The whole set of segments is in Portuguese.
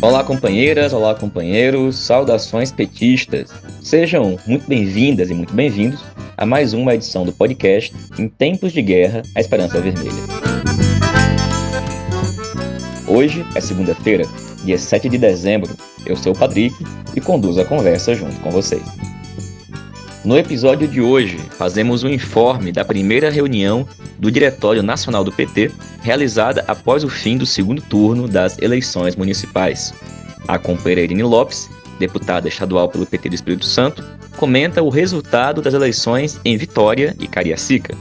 Olá companheiras, olá companheiros, saudações petistas. Sejam muito bem-vindas e muito bem-vindos a mais uma edição do podcast Em Tempos de Guerra, a Esperança Vermelha. Hoje é segunda-feira, dia 7 de dezembro. Eu sou o Patrick e conduzo a conversa junto com vocês. No episódio de hoje, fazemos um informe da primeira reunião do Diretório Nacional do PT, realizada após o fim do segundo turno das eleições municipais. A companheira Irine Lopes, deputada estadual pelo PT do Espírito Santo, comenta o resultado das eleições em Vitória e Cariacica.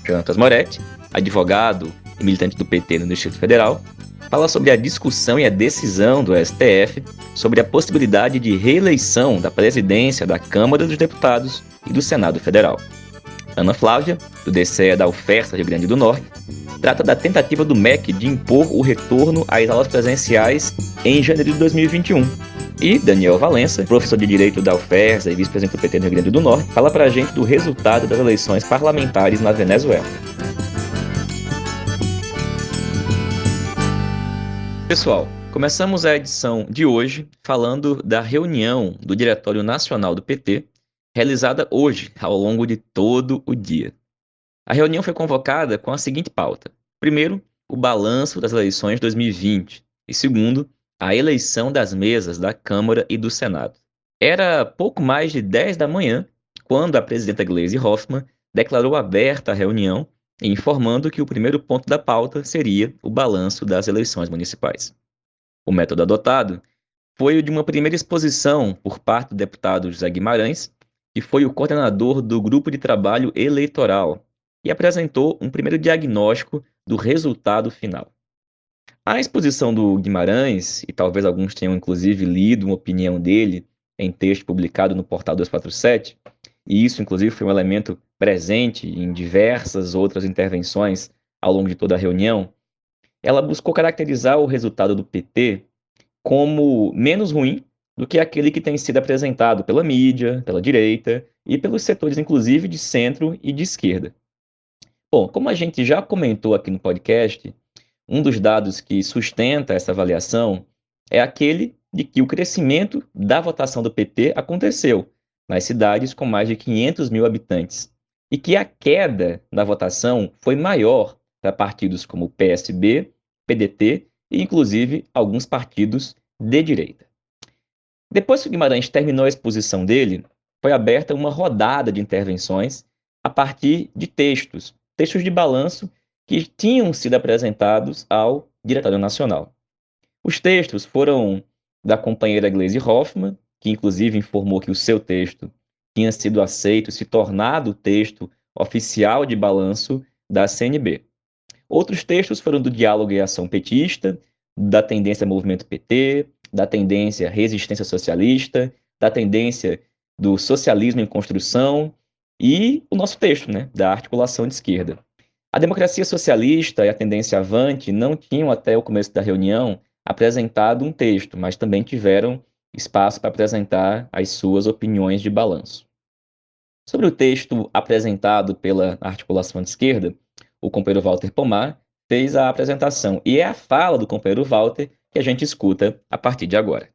Jonatas Moretti, advogado e militante do PT no Distrito Federal, fala sobre a discussão e a decisão do STF sobre a possibilidade de reeleição da presidência da Câmara dos Deputados e do Senado Federal. Ana Flávia, do DCE da UFERSA Rio Grande do Norte, trata da tentativa do MEC de impor o retorno às aulas presenciais em janeiro de 2021. E Daniel Valença, professor de Direito da UFERSA e vice-presidente do PT no Rio Grande do Norte, fala pra gente do resultado das eleições parlamentares na Venezuela. Pessoal, começamos a edição de hoje falando da reunião do Diretório Nacional do PT, realizada hoje, ao longo de todo o dia. A reunião foi convocada com a seguinte pauta. Primeiro, o balanço das eleições de 2020 e segundo, a eleição das mesas da Câmara e do Senado. Era pouco mais de 10 da manhã quando a presidenta Gleisi Hoffmann declarou aberta a reunião, informando que o primeiro ponto da pauta seria o balanço das eleições municipais. O método adotado foi o de uma primeira exposição por parte do deputado José Guimarães, que foi o coordenador do grupo de trabalho eleitoral, e apresentou um primeiro diagnóstico do resultado final. A exposição do Guimarães, e talvez alguns tenham inclusive lido uma opinião dele em texto publicado no Portal 247, e isso inclusive foi um elemento presente em diversas outras intervenções ao longo de toda a reunião, ela buscou caracterizar o resultado do PT como menos ruim do que aquele que tem sido apresentado pela mídia, pela direita e pelos setores inclusive de centro e de esquerda. Bom, como a gente já comentou aqui no podcast, um dos dados que sustenta essa avaliação é aquele de que o crescimento da votação do PT aconteceu nas cidades com mais de 500 mil habitantes e que a queda da votação foi maior para partidos como o PSB, PDT e inclusive alguns partidos de direita. Depois que o Guimarães terminou a exposição dele, foi aberta uma rodada de intervenções a partir de textos de balanço que tinham sido apresentados ao Diretório Nacional. Os textos foram da companheira Gleisi Hoffmann, que inclusive informou que o seu texto tinha sido aceito e se tornado o texto oficial de balanço da CNB. Outros textos foram do Diálogo e Ação Petista, da Tendência Movimento PT, da Tendência Resistência Socialista, da Tendência do Socialismo em Construção e o nosso texto, da Articulação de Esquerda. A Democracia Socialista e a Tendência Avante não tinham até o começo da reunião apresentado um texto, mas também tiveram espaço para apresentar as suas opiniões de balanço. Sobre o texto apresentado pela Articulação de Esquerda, o companheiro Walter Pomar fez a apresentação e é a fala do companheiro Walter que a gente escuta a partir de agora.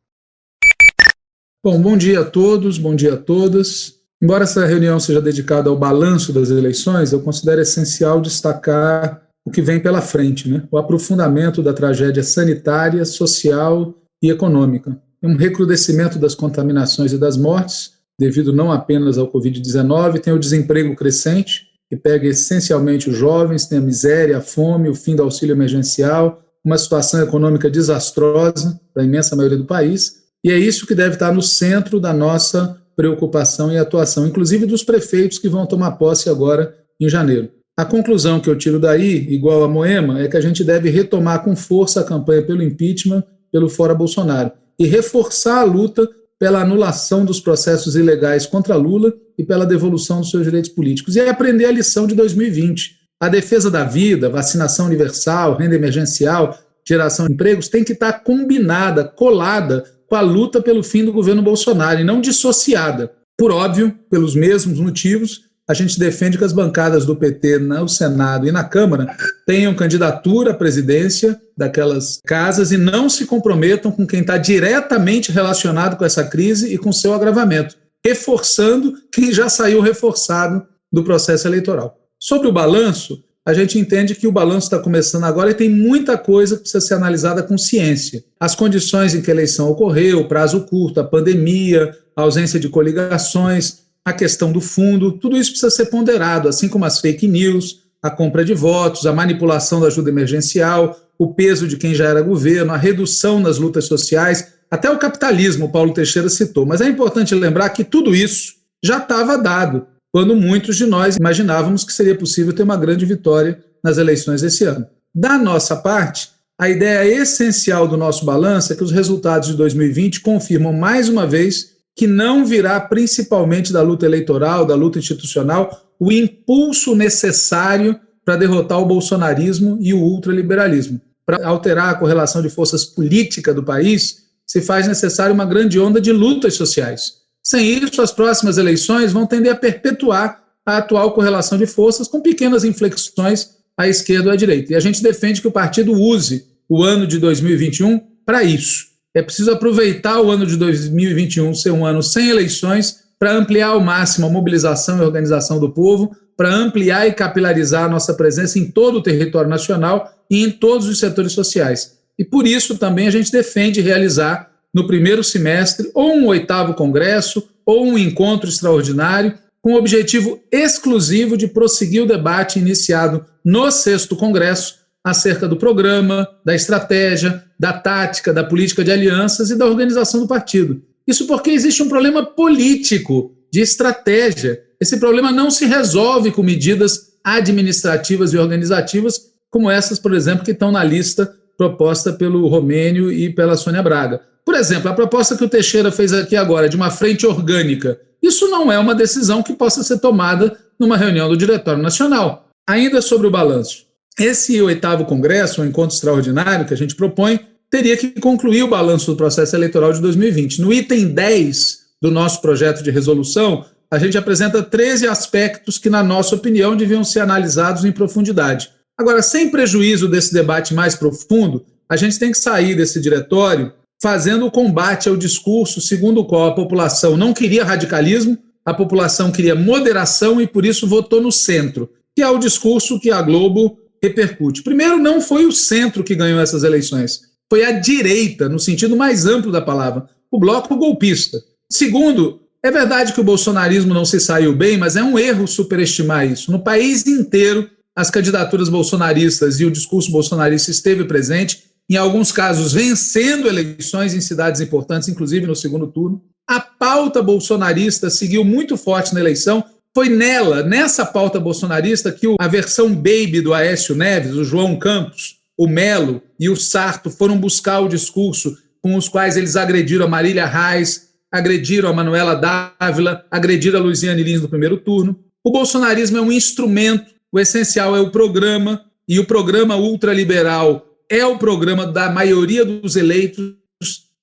Bom dia a todos, bom dia a todas. Embora essa reunião seja dedicada ao balanço das eleições, eu considero essencial destacar o que vem pela frente, o aprofundamento da tragédia sanitária, social e econômica. Um recrudescimento das contaminações e das mortes, devido não apenas ao Covid-19, tem o desemprego crescente, que pega essencialmente os jovens, tem a miséria, a fome, o fim do auxílio emergencial, uma situação econômica desastrosa para a imensa maioria do país, e é isso que deve estar no centro da nossa preocupação e atuação, inclusive dos prefeitos que vão tomar posse agora em janeiro. A conclusão que eu tiro daí, igual a Moema, é que a gente deve retomar com força a campanha pelo impeachment, pelo Fora Bolsonaro, e reforçar a luta pela anulação dos processos ilegais contra Lula e pela devolução dos seus direitos políticos. E aprender a lição de 2020. A defesa da vida, vacinação universal, renda emergencial, geração de empregos, tem que estar combinada, colada com a luta pelo fim do governo Bolsonaro e não dissociada. Por óbvio, pelos mesmos motivos a gente defende que as bancadas do PT no Senado e na Câmara tenham candidatura à presidência daquelas casas e não se comprometam com quem está diretamente relacionado com essa crise e com seu agravamento, reforçando quem já saiu reforçado do processo eleitoral. Sobre o balanço, a gente entende que o balanço está começando agora e tem muita coisa que precisa ser analisada com ciência. As condições em que a eleição ocorreu, o prazo curto, a pandemia, a ausência de coligações, a questão do fundo, tudo isso precisa ser ponderado, assim como as fake news, a compra de votos, a manipulação da ajuda emergencial, o peso de quem já era governo, a redução nas lutas sociais, até o capitalismo, o Paulo Teixeira citou. Mas é importante lembrar que tudo isso já estava dado, quando muitos de nós imaginávamos que seria possível ter uma grande vitória nas eleições desse ano. Da nossa parte, a ideia essencial do nosso balanço é que os resultados de 2020 confirmam mais uma vez que não virá principalmente da luta eleitoral, da luta institucional, o impulso necessário para derrotar o bolsonarismo e o ultraliberalismo. Para alterar a correlação de forças políticas do país, se faz necessário uma grande onda de lutas sociais. Sem isso, as próximas eleições vão tender a perpetuar a atual correlação de forças com pequenas inflexões à esquerda ou à direita. E a gente defende que o partido use o ano de 2021 para isso. É preciso aproveitar o ano de 2021 ser um ano sem eleições para ampliar ao máximo a mobilização e organização do povo, para ampliar e capilarizar a nossa presença em todo o território nacional e em todos os setores sociais. E por isso também a gente defende realizar no primeiro semestre, ou um 8º congresso, ou um encontro extraordinário, com o objetivo exclusivo de prosseguir o debate iniciado no 6º congresso acerca do programa, da estratégia, da tática, da política de alianças e da organização do partido. Isso porque existe um problema político de estratégia. Esse problema não se resolve com medidas administrativas e organizativas, como essas, por exemplo, que estão na lista proposta pelo Romênio e pela Sônia Braga. Por exemplo, a proposta que o Teixeira fez aqui agora, de uma frente orgânica, isso não é uma decisão que possa ser tomada numa reunião do Diretório Nacional. Ainda sobre o balanço, esse 8º Congresso, um encontro extraordinário que a gente propõe, teria que concluir o balanço do processo eleitoral de 2020. No item 10 do nosso projeto de resolução, a gente apresenta 13 aspectos que, na nossa opinião, deviam ser analisados em profundidade. Agora, sem prejuízo desse debate mais profundo, a gente tem que sair desse diretório fazendo o combate ao discurso segundo o qual a população não queria radicalismo, a população queria moderação e, por isso, votou no centro, que é o discurso que a Globo repercute. Primeiro, não foi o centro que ganhou essas eleições, foi a direita, no sentido mais amplo da palavra, o bloco golpista. Segundo, é verdade que o bolsonarismo não se saiu bem, mas é um erro superestimar isso. No país inteiro, as candidaturas bolsonaristas e o discurso bolsonarista esteve presente, em alguns casos vencendo eleições em cidades importantes, inclusive no segundo turno. A pauta bolsonarista seguiu muito forte na eleição. Foi nessa pauta bolsonarista, que a versão baby do Aécio Neves, o João Campos, o Melo e o Sarto foram buscar o discurso com os quais eles agrediram a Marília Reis, agrediram a Manuela Dávila, agrediram a Luiziane Lins no primeiro turno. O bolsonarismo é um instrumento, o essencial é o programa, e o programa ultraliberal é o programa da maioria dos eleitos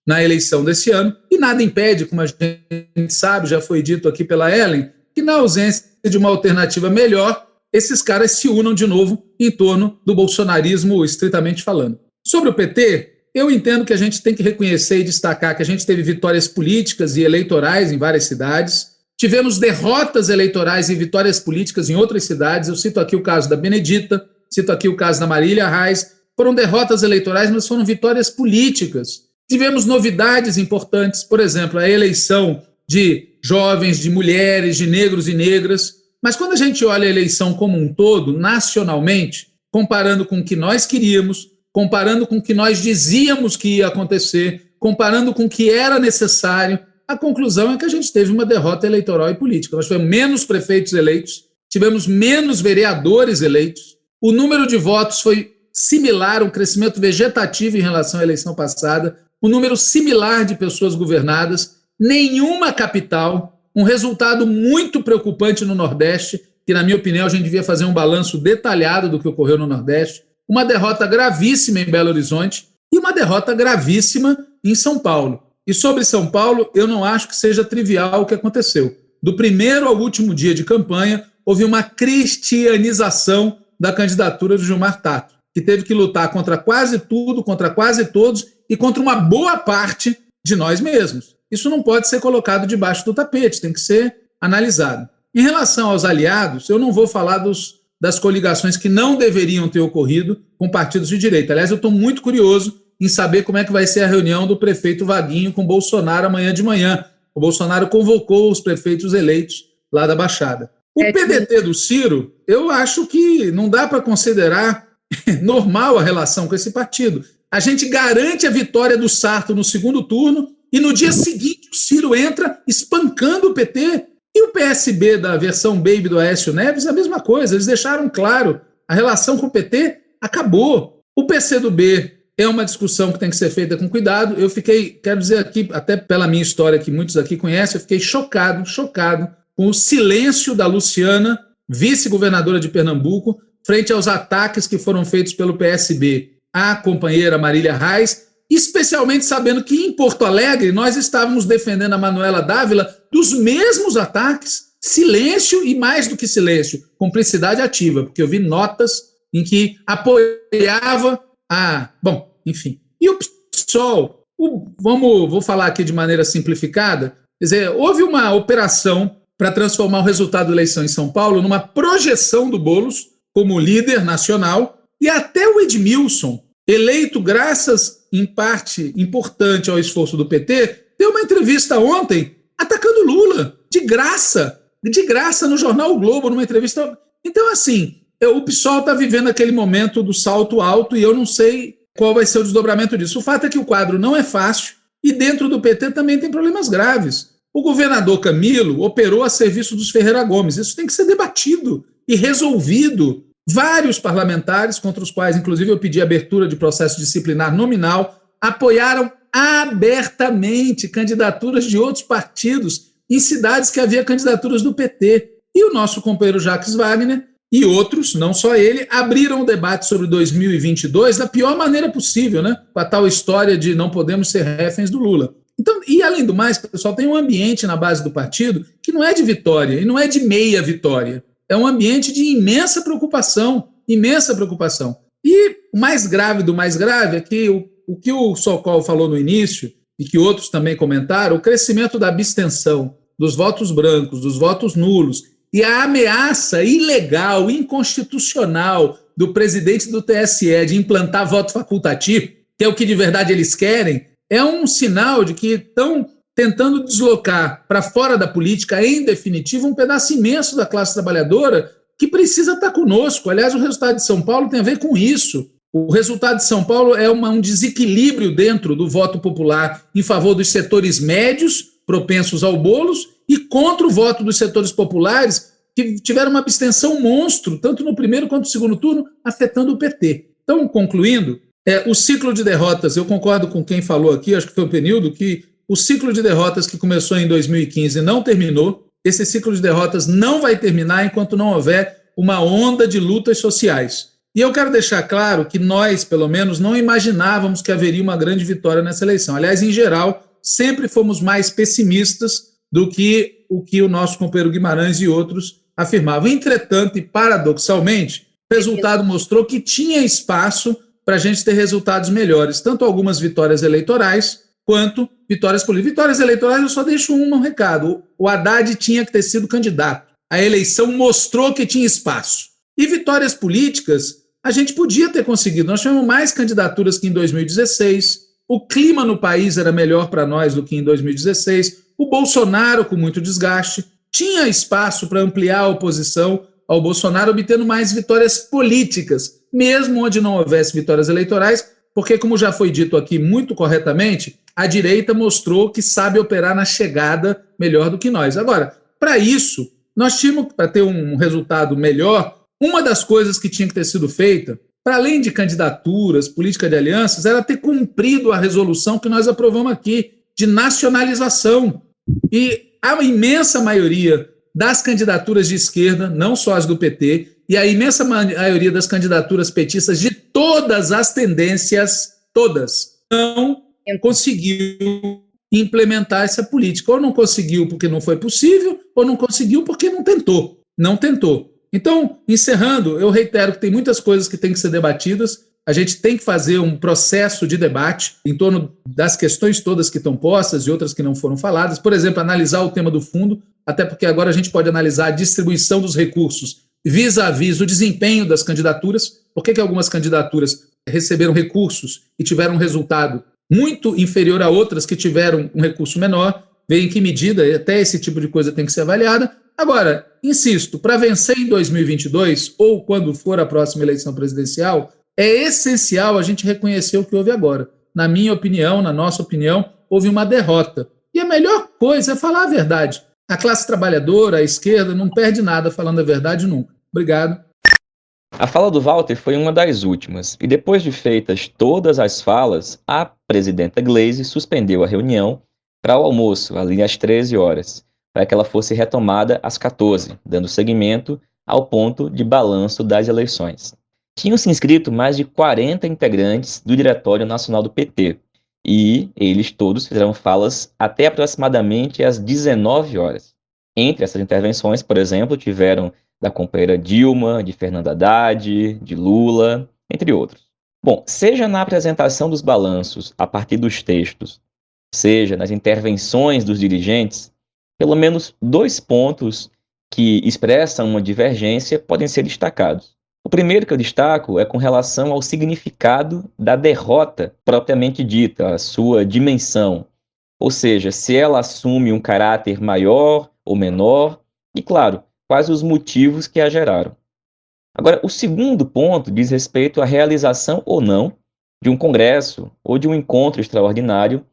na eleição desse ano, e nada impede, como a gente sabe, já foi dito aqui pela Ellen, que na ausência de uma alternativa melhor, esses caras se unam de novo em torno do bolsonarismo estritamente falando. Sobre o PT, eu entendo que a gente tem que reconhecer e destacar que a gente teve vitórias políticas e eleitorais em várias cidades, tivemos derrotas eleitorais e vitórias políticas em outras cidades. Eu cito aqui o caso da Benedita, cito aqui o caso da Marília Reis. Foram derrotas eleitorais, mas foram vitórias políticas. Tivemos novidades importantes, por exemplo, a eleição de jovens, de mulheres, de negros e negras. Mas quando a gente olha a eleição como um todo, nacionalmente, comparando com o que nós queríamos, comparando com o que nós dizíamos que ia acontecer, comparando com o que era necessário, a conclusão é que a gente teve uma derrota eleitoral e política. Nós tivemos menos prefeitos eleitos, tivemos menos vereadores eleitos, o número de votos foi similar, um crescimento vegetativo em relação à eleição passada, um número similar de pessoas governadas, nenhuma capital, um resultado muito preocupante no Nordeste, que, na minha opinião, a gente devia fazer um balanço detalhado do que ocorreu no Nordeste, uma derrota gravíssima em Belo Horizonte e uma derrota gravíssima em São Paulo. E sobre São Paulo, eu não acho que seja trivial o que aconteceu. Do primeiro ao último dia de campanha, houve uma cristianização da candidatura do Gilmar Tato, que teve que lutar contra quase tudo, contra quase todos e contra uma boa parte de nós mesmos. Isso não pode ser colocado debaixo do tapete, tem que ser analisado. Em relação aos aliados, eu não vou falar das coligações que não deveriam ter ocorrido com partidos de direita. Aliás, eu estou muito curioso em saber como é que vai ser a reunião do prefeito Vaguinho com Bolsonaro amanhã de manhã. O Bolsonaro convocou os prefeitos eleitos lá da Baixada. O PDT do Ciro, eu acho que não dá para considerar normal a relação com esse partido. A gente garante a vitória do Sarto no segundo turno e no dia seguinte o Ciro entra espancando o PT. E o PSB da versão Baby do Aécio Neves, a mesma coisa. Eles deixaram claro, a relação com o PT acabou. O PCdoB é uma discussão que tem que ser feita com cuidado. Eu fiquei, quero dizer aqui, até pela minha história que muitos aqui conhecem, eu fiquei chocado com o silêncio da Luciana, vice-governadora de Pernambuco, frente aos ataques que foram feitos pelo PSB à companheira Marília Reis, especialmente sabendo que em Porto Alegre nós estávamos defendendo a Manuela Dávila dos mesmos ataques. Silêncio e, mais do que silêncio, cumplicidade ativa, porque eu vi notas em que apoiava a... Bom, enfim. E o PSOL, vou falar aqui de maneira simplificada, quer dizer, houve uma operação para transformar o resultado da eleição em São Paulo numa projeção do Boulos como líder nacional, e até o Edmilson, eleito graças, em parte importante ao esforço do PT, deu uma entrevista ontem atacando Lula, de graça no jornal O Globo, numa entrevista. Então, assim, o PSOL está vivendo aquele momento do salto alto e eu não sei qual vai ser o desdobramento disso. O fato é que o quadro não é fácil e dentro do PT também tem problemas graves. O governador Camilo operou a serviço dos Ferreira Gomes. Isso tem que ser debatido e resolvido. Vários parlamentares, contra os quais, inclusive, eu pedi abertura de processo disciplinar nominal, apoiaram abertamente candidaturas de outros partidos em cidades que havia candidaturas do PT. E o nosso companheiro Jacques Wagner e outros, não só ele, abriram o debate sobre 2022 da pior maneira possível, né? Com a tal história de não podemos ser reféns do Lula. Então, e além do mais, pessoal, tem um ambiente na base do partido que não é de vitória e não é de meia vitória. É um ambiente de imensa preocupação. E o mais grave do mais grave é que o que o Sokol falou no início, e que outros também comentaram, o crescimento da abstenção, dos votos brancos, dos votos nulos, e a ameaça ilegal, inconstitucional do presidente do TSE de implantar voto facultativo, que é o que de verdade eles querem, é um sinal de que estão tentando deslocar para fora da política, em definitivo, um pedaço imenso da classe trabalhadora que precisa estar conosco. Aliás, o resultado de São Paulo tem a ver com isso. O resultado de São Paulo é um desequilíbrio dentro do voto popular em favor dos setores médios, propensos ao Boulos, e contra o voto dos setores populares, que tiveram uma abstenção monstro, tanto no primeiro quanto no segundo turno, afetando o PT. Então, concluindo, o ciclo de derrotas, eu concordo com quem falou aqui, acho que foi o Penildo, que o ciclo de derrotas que começou em 2015 não terminou. Esse ciclo de derrotas não vai terminar enquanto não houver uma onda de lutas sociais. E eu quero deixar claro que nós, pelo menos, não imaginávamos que haveria uma grande vitória nessa eleição. Aliás, em geral, sempre fomos mais pessimistas do que o nosso companheiro Guimarães e outros afirmavam. Entretanto, e paradoxalmente, o resultado mostrou que tinha espaço para a gente ter resultados melhores, tanto algumas vitórias eleitorais quanto vitórias políticas. Vitórias eleitorais, eu só deixo um recado. O Haddad tinha que ter sido candidato. A eleição mostrou que tinha espaço. E vitórias políticas, a gente podia ter conseguido. Nós tivemos mais candidaturas que em 2016. O clima no país era melhor para nós do que em 2016. O Bolsonaro, com muito desgaste, tinha espaço para ampliar a oposição ao Bolsonaro, obtendo mais vitórias políticas, mesmo onde não houvesse vitórias eleitorais, porque, como já foi dito aqui muito corretamente, a direita mostrou que sabe operar na chegada melhor do que nós. Agora, para isso, nós tínhamos, para ter um resultado melhor, uma das coisas que tinha que ter sido feita, para além de candidaturas, política de alianças, era ter cumprido a resolução que nós aprovamos aqui, de nacionalização. E a imensa maioria das candidaturas de esquerda, não só as do PT, e a imensa maioria das candidaturas petistas de todas as tendências, todas, não conseguiu implementar essa política. Ou não conseguiu porque não foi possível, ou não conseguiu porque não tentou. não tentou. Então, encerrando, eu reitero que tem muitas coisas que têm que ser debatidas. A gente tem que fazer um processo de debate em torno das questões todas que estão postas e outras que não foram faladas. Por exemplo, analisar o tema do fundo, até porque agora a gente pode analisar a distribuição dos recursos vis-à-vis o desempenho das candidaturas. Por que algumas candidaturas receberam recursos e tiveram um resultado muito inferior a outras que tiveram um recurso menor? Ver em que medida até esse tipo de coisa tem que ser avaliada. Agora, insisto, para vencer em 2022 ou quando for a próxima eleição presidencial, é essencial a gente reconhecer o que houve agora. Na minha opinião, na nossa opinião, houve uma derrota. E a melhor coisa é falar a verdade. A classe trabalhadora, a esquerda, não perde nada falando a verdade nunca. Obrigado. A fala do Walter foi uma das últimas, e depois de feitas todas as falas, a presidenta Gleisi suspendeu a reunião para o almoço, ali às 13 horas, para que ela fosse retomada às 14, dando seguimento ao ponto de balanço das eleições. Tinham se inscrito mais de 40 integrantes do Diretório Nacional do PT, e eles todos fizeram falas até aproximadamente às 19 horas. Entre essas intervenções, por exemplo, tiveram da companheira Dilma, de Fernando Haddad, de Lula, entre outros. Bom, seja na apresentação dos balanços a partir dos textos, seja nas intervenções dos dirigentes, pelo menos 2 pontos que expressam uma divergência podem ser destacados. O primeiro que eu destaco é com relação ao significado da derrota propriamente dita, a sua dimensão, ou seja, se ela assume um caráter maior ou menor, e claro, quais os motivos que a geraram. Agora, o segundo ponto diz respeito à realização ou não de um congresso ou de um encontro extraordinário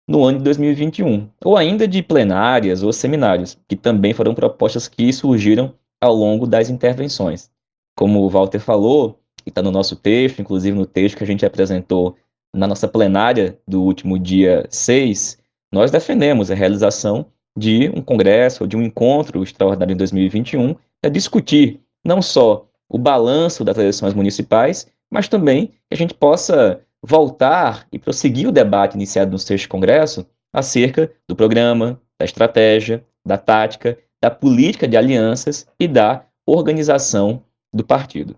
no ano de 2021, ou ainda de plenárias ou seminários, que também foram propostas que surgiram ao longo das intervenções. Como o Walter falou, e está no nosso texto, inclusive no texto que a gente apresentou na nossa plenária do último dia 6, nós defendemos a realização de um congresso ou de um encontro extraordinário em 2021 para discutir não só o balanço das eleições municipais, mas também que a gente possa voltar e prosseguir o debate iniciado no sexto congresso acerca do programa, da estratégia, da tática, da política de alianças e da organização do partido.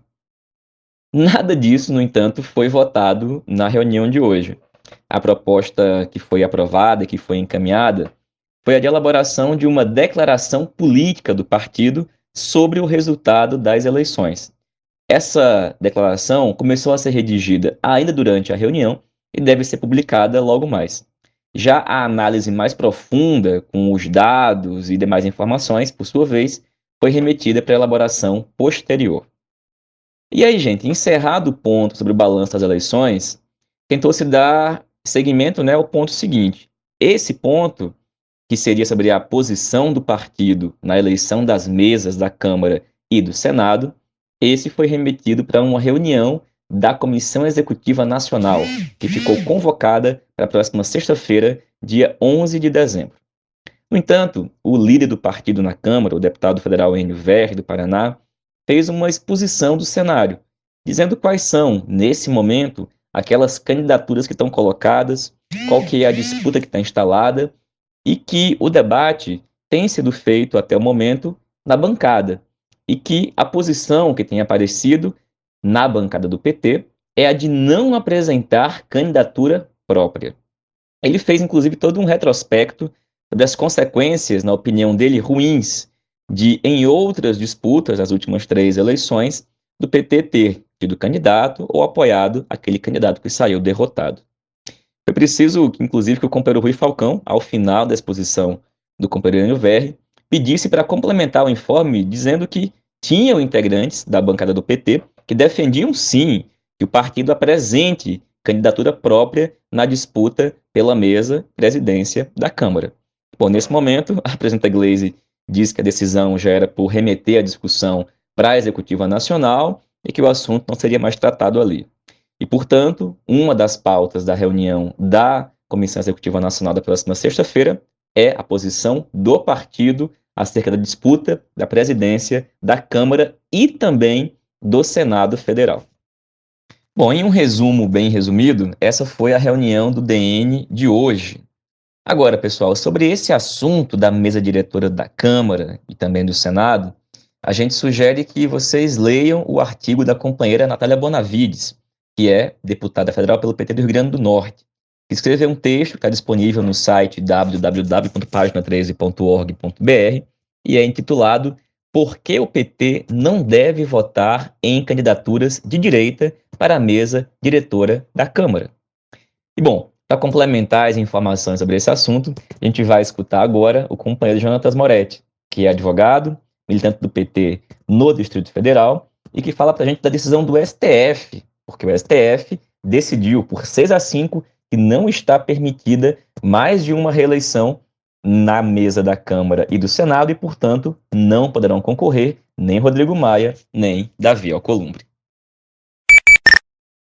Nada disso, no entanto, foi votado na reunião de hoje. A proposta que foi aprovada, que foi encaminhada, foi a de elaboração de uma declaração política do partido sobre o resultado das eleições. Essa declaração começou a ser redigida ainda durante a reunião e deve ser publicada logo mais. Já a análise mais profunda, com os dados e demais informações, por sua vez, foi remetida para elaboração posterior. E aí, gente, encerrado o ponto sobre o balanço das eleições, tentou-se dar seguimento, ao ponto seguinte. Esse ponto, que seria sobre a posição do partido na eleição das mesas da Câmara e do Senado, esse foi remetido para uma reunião da Comissão Executiva Nacional, que ficou convocada para a próxima sexta-feira, dia 11 de dezembro. No entanto, o líder do partido na Câmara, o deputado federal Enio Verri, do Paraná, fez uma exposição do cenário, dizendo quais são, nesse momento, aquelas candidaturas que estão colocadas, qual que é a disputa que está instalada, e que o debate tem sido feito até o momento na bancada, e que a posição que tem aparecido na bancada do PT é a de não apresentar candidatura própria. Ele fez, inclusive, todo um retrospecto sobre as consequências, na opinião dele, ruins de, em outras disputas, as últimas 3 eleições, do PT ter tido candidato ou apoiado aquele candidato que saiu derrotado. Foi preciso, inclusive, que o companheiro Rui Falcão, ao final da exposição do companheiro Enio Verri, pedisse para complementar o informe, dizendo que tinham integrantes da bancada do PT que defendiam, sim, que o partido apresente candidatura própria na disputa pela mesa presidência da Câmara. Bom, nesse momento, a presidenta Gleisi disse que a decisão já era por remeter a discussão para a Executiva Nacional e que o assunto não seria mais tratado ali. E, portanto, uma das pautas da reunião da Comissão Executiva Nacional da próxima sexta-feira é a posição do partido acerca da disputa da presidência da Câmara e também do Senado Federal. Bom, em um resumo bem resumido, essa foi a reunião do DN de hoje. Agora, pessoal, sobre esse assunto da mesa diretora da Câmara e também do Senado, a gente sugere que vocês leiam o artigo da companheira Natália Bonavides, que é deputada federal pelo PT do Rio Grande do Norte, que escreveu um texto que está disponível no site www.pagina13.org.br e é intitulado Por que o PT não deve votar em candidaturas de direita para a mesa diretora da Câmara? E bom, para complementar as informações sobre esse assunto, a gente vai escutar agora o companheiro Jonatas Moretti, que é advogado, militante do PT no Distrito Federal e que fala para a gente da decisão do STF, porque o STF decidiu por 6-5 que não está permitida mais de uma reeleição na mesa da Câmara e do Senado e, portanto, não poderão concorrer nem Rodrigo Maia, nem Davi Alcolumbre.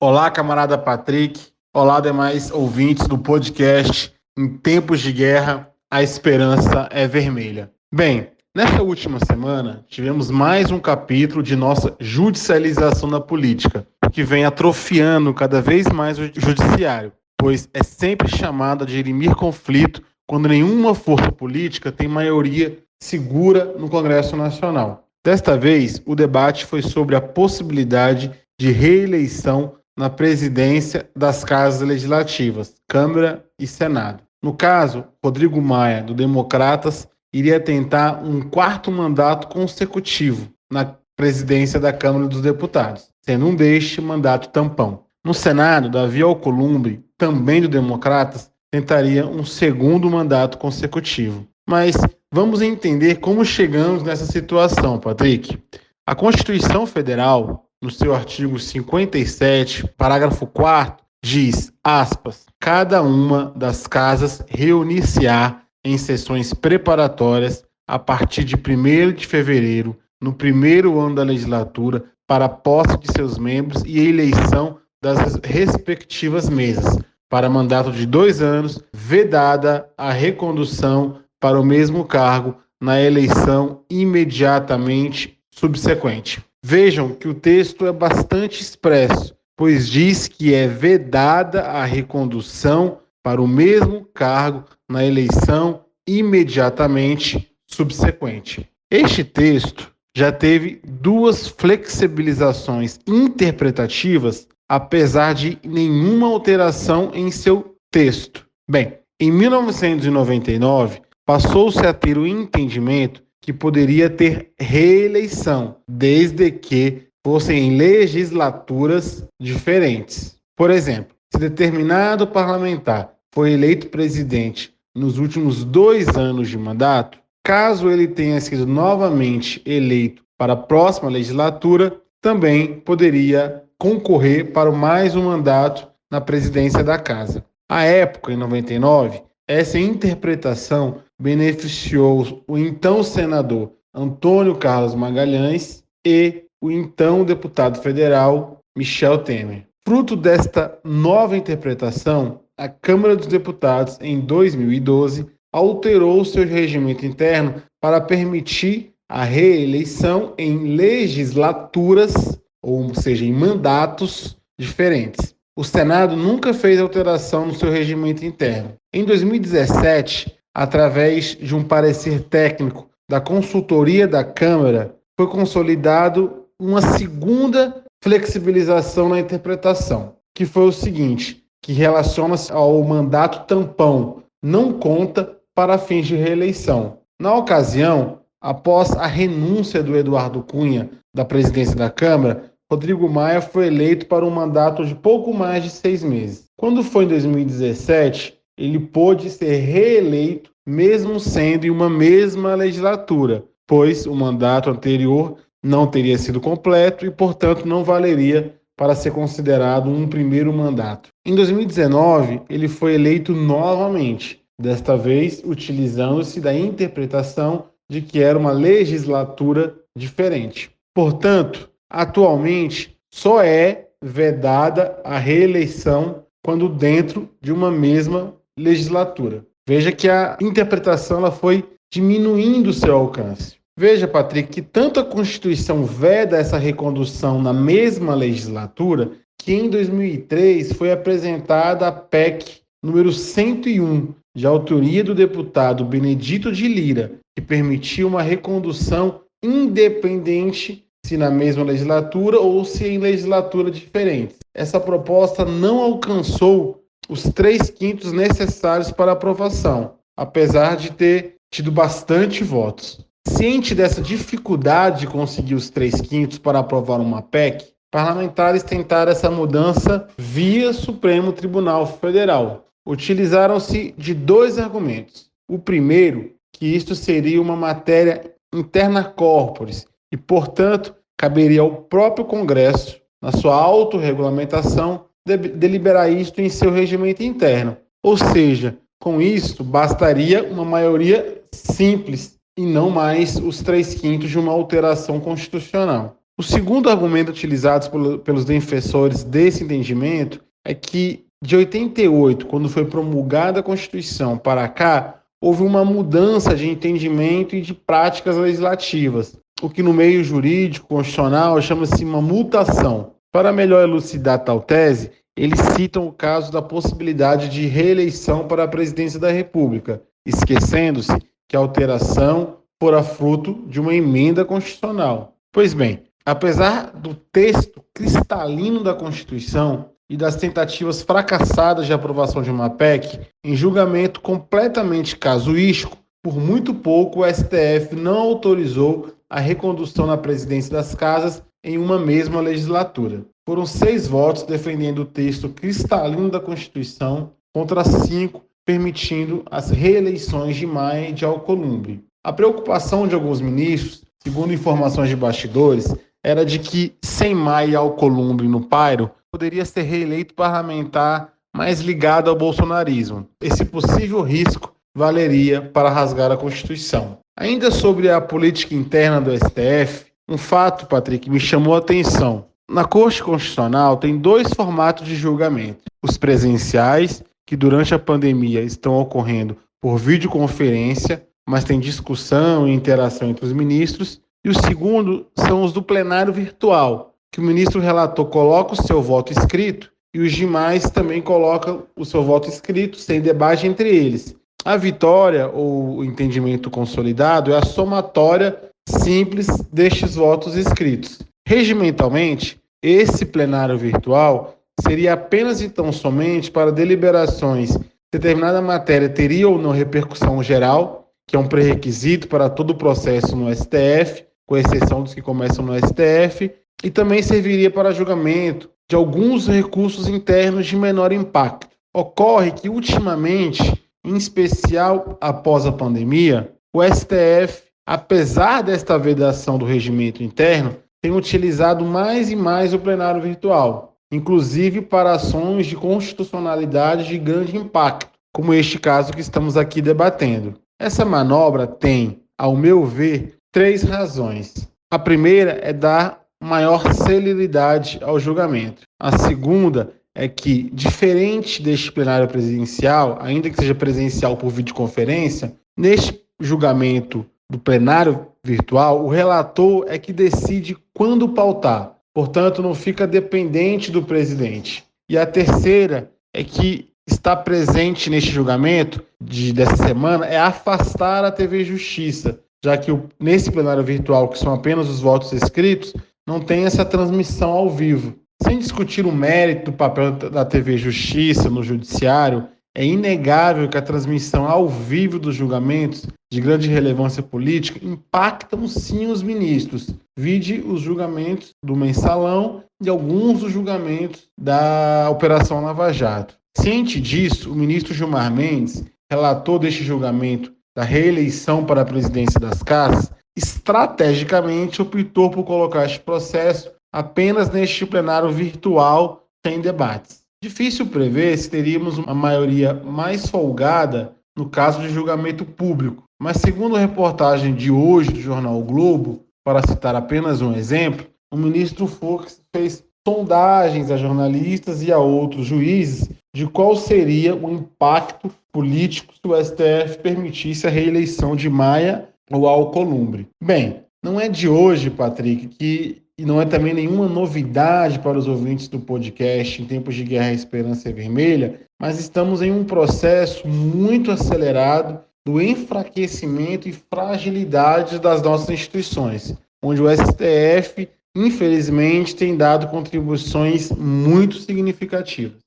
Olá, camarada Patrick. Olá, demais ouvintes do podcast Em Tempos de Guerra, a Esperança é Vermelha. Bem, nessa última semana, tivemos mais um capítulo de nossa judicialização da política, que vem atrofiando cada vez mais o judiciário, pois é sempre chamado a dirimir conflito quando nenhuma força política tem maioria segura no Congresso Nacional. Desta vez, o debate foi sobre a possibilidade de reeleição na presidência das casas legislativas, Câmara e Senado. No caso, Rodrigo Maia, do Democratas, iria tentar um quarto mandato consecutivo na presidência da Câmara dos Deputados, sendo um deste mandato tampão. No Senado, Davi Alcolumbre, também do Democratas, tentaria um segundo mandato consecutivo. Mas vamos entender como chegamos nessa situação, Patrick. A Constituição Federal, no seu artigo 57, parágrafo 4º, diz, aspas, cada uma das casas reunir-se-á em sessões preparatórias a partir de 1º de fevereiro, no primeiro ano da legislatura, para a posse de seus membros e a eleição das respectivas mesas, para mandato de 2 anos, vedada a recondução para o mesmo cargo na eleição imediatamente subsequente. Vejam que o texto é bastante expresso, pois diz que é vedada a recondução para o mesmo cargo na eleição imediatamente subsequente. Este texto já teve 2 flexibilizações interpretativas, apesar de nenhuma alteração em seu texto. Bem, em 1999, passou-se a ter o entendimento que poderia ter reeleição, desde que fossem em legislaturas diferentes. Por exemplo, se determinado parlamentar foi eleito presidente nos últimos 2 anos de mandato, caso ele tenha sido novamente eleito para a próxima legislatura, também poderia concorrer para mais um mandato na presidência da Casa. À época, em 99, essa interpretação beneficiou o então senador Antônio Carlos Magalhães e o então deputado federal Michel Temer. Fruto desta nova interpretação, a Câmara dos Deputados, em 2012, alterou seu regimento interno para permitir a reeleição em legislaturas, ou seja, em mandatos diferentes. O Senado nunca fez alteração no seu regimento interno. Em 2017, através de um parecer técnico da consultoria da Câmara, foi consolidado uma segunda flexibilização na interpretação, que foi o seguinte, que relaciona-se ao mandato tampão, não conta para fins de reeleição. Na ocasião, após a renúncia do Eduardo Cunha da presidência da Câmara, Rodrigo Maia foi eleito para um mandato de pouco mais de 6 meses. Quando foi em 2017, ele pôde ser reeleito, mesmo sendo em uma mesma legislatura, pois o mandato anterior não teria sido completo e, portanto, não valeria para ser considerado um primeiro mandato. Em 2019, ele foi eleito novamente, desta vez utilizando-se da interpretação de que era uma legislatura diferente. Portanto, atualmente, só é vedada a reeleição quando dentro de uma mesma legislatura. Veja que a interpretação ela foi diminuindo seu alcance. Veja, Patrick, que tanto a Constituição veda essa recondução na mesma legislatura que em 2003 foi apresentada a PEC número 101, de autoria do deputado Benedito de Lira, que permitiu uma recondução independente se na mesma legislatura ou se em legislaturas diferentes. Essa proposta não alcançou os 3/5 necessários para aprovação, apesar de ter tido bastante votos. Ciente dessa dificuldade de conseguir os 3/5 para aprovar uma PEC, parlamentares tentaram essa mudança via Supremo Tribunal Federal. Utilizaram-se de 2 argumentos. O primeiro, que isto seria uma matéria interna corporis e, portanto, caberia ao próprio Congresso, na sua autorregulamentação, deliberar isto em seu regimento interno. Ou seja, com isso, bastaria uma maioria simples e não mais os 3/5 de uma alteração constitucional. O segundo argumento utilizado pelos defensores desse entendimento é que, de 88, quando foi promulgada a Constituição, para cá, houve uma mudança de entendimento e de práticas legislativas, o que no meio jurídico constitucional chama-se uma mutação. Para melhor elucidar tal tese, eles citam o caso da possibilidade de reeleição para a presidência da República, esquecendo-se que a alteração fora fruto de uma emenda constitucional. Pois bem, apesar do texto cristalino da Constituição e das tentativas fracassadas de aprovação de uma PEC, em julgamento completamente casuístico, por muito pouco o STF não autorizou a recondução na presidência das casas em uma mesma legislatura. Foram 6 votos defendendo o texto cristalino da Constituição contra 5 permitindo as reeleições de Maia e de Alcolumbre. A preocupação de alguns ministros, segundo informações de bastidores, era de que, sem Maia e Alcolumbre no pairo, poderia ser reeleito parlamentar mais ligado ao bolsonarismo. Esse possível risco valeria para rasgar a Constituição. Ainda sobre a política interna do STF, um fato, Patrick, me chamou a atenção. Na Corte Constitucional tem 2 formatos de julgamento. Os presenciais, que durante a pandemia estão ocorrendo por videoconferência, mas tem discussão e interação entre os ministros. E o segundo são os do plenário virtual, que o ministro relator coloca o seu voto escrito e os demais também colocam o seu voto escrito, sem debate entre eles. A vitória, ou o entendimento consolidado, é a somatória simples destes votos escritos. Regimentalmente, esse plenário virtual seria apenas e tão somente para deliberações se determinada matéria teria ou não repercussão geral, que é um pré-requisito para todo o processo no STF, com exceção dos que começam no STF, e também serviria para julgamento de alguns recursos internos de menor impacto. Ocorre que, ultimamente, em especial após a pandemia, o STF, apesar desta vedação do regimento interno, tem utilizado mais e mais o plenário virtual, inclusive para ações de constitucionalidade de grande impacto, como este caso que estamos aqui debatendo. Essa manobra tem, ao meu ver, 3 razões. A primeira é dar maior celeridade ao julgamento. A segunda é que, diferente deste plenário presidencial, ainda que seja presencial por videoconferência, neste julgamento do plenário virtual, o relator é que decide quando pautar. Portanto, não fica dependente do presidente. E a terceira é que está presente neste julgamento dessa semana é afastar a TV Justiça, já que nesse plenário virtual, que são apenas os votos escritos, não tem essa transmissão ao vivo. Sem discutir o mérito do papel da TV Justiça no judiciário, é inegável que a transmissão ao vivo dos julgamentos de grande relevância política impactam sim os ministros. Vide os julgamentos do Mensalão e alguns dos julgamentos da Operação Lava Jato. Ciente disso, o ministro Gilmar Mendes, relator deste julgamento da reeleição para a presidência das casas, estrategicamente optou por colocar este processo apenas neste plenário virtual sem debates. Difícil prever se teríamos uma maioria mais folgada no caso de julgamento público, mas segundo a reportagem de hoje do jornal O Globo, para citar apenas um exemplo, o ministro Fux fez sondagens a jornalistas e a outros juízes de qual seria o impacto político se o STF permitisse a reeleição de Maia ou Alcolumbre. Bem, não é de hoje, Patrick, e não é também nenhuma novidade para os ouvintes do podcast Em Tempos de Guerra, a Esperança é Vermelha, mas estamos em um processo muito acelerado do enfraquecimento e fragilidade das nossas instituições, onde o STF, infelizmente, tem dado contribuições muito significativas.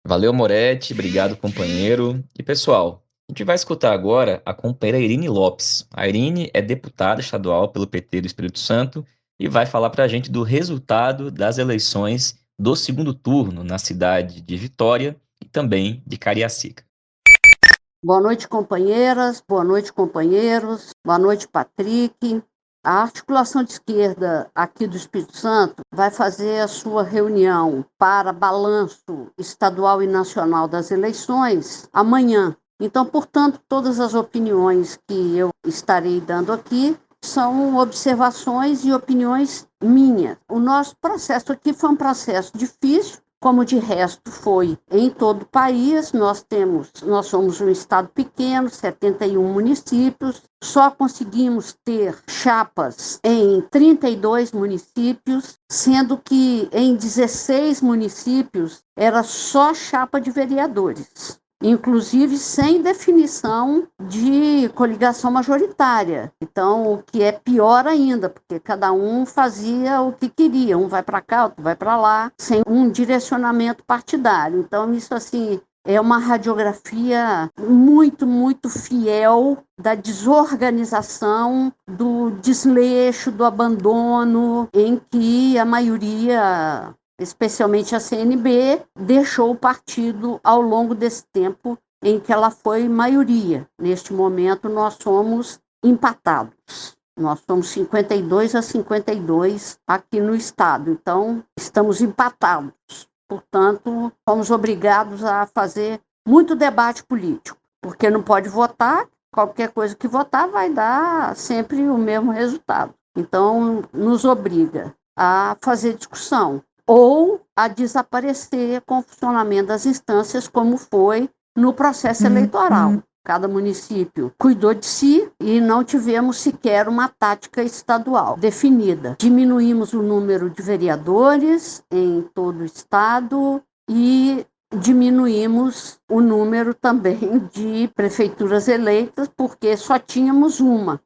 Valeu, Moretti. Obrigado, companheiro. E, pessoal, a gente vai escutar agora a companheira Irine Lopes. A Irine é deputada estadual pelo PT do Espírito Santo e vai falar para a gente do resultado das eleições do segundo turno na cidade de Vitória e também de Cariacica. Boa noite, companheiras. Boa noite, companheiros. Boa noite, Patrick. A articulação de esquerda aqui do Espírito Santo vai fazer a sua reunião para balanço estadual e nacional das eleições amanhã. Então, portanto, todas as opiniões que eu estarei dando aqui são observações e opiniões minhas. O nosso processo aqui foi um processo difícil, como de resto foi em todo o país. Nós somos um estado pequeno, 71 municípios, só conseguimos ter chapas em 32 municípios, sendo que em 16 municípios era só chapa de vereadores, inclusive sem definição de coligação majoritária. Então, o que é pior ainda, porque cada um fazia o que queria, um vai para cá, outro vai para lá, sem um direcionamento partidário. Então, isso assim é uma radiografia muito, muito fiel da desorganização, do desleixo, do abandono, em que a maioria, especialmente a CNB, deixou o partido ao longo desse tempo em que ela foi maioria. Neste momento, nós somos empatados. Nós somos 52-52 aqui no estado. Então, estamos empatados. Portanto, somos obrigados a fazer muito debate político, porque não pode votar. Qualquer coisa que votar vai dar sempre o mesmo resultado. Então, nos obriga a fazer discussão ou a desaparecer com o funcionamento das instâncias, como foi no processo eleitoral. Cada município cuidou de si e não tivemos sequer uma tática estadual definida. Diminuímos o número de vereadores em todo o estado e diminuímos o número também de prefeituras eleitas, porque só tínhamos uma,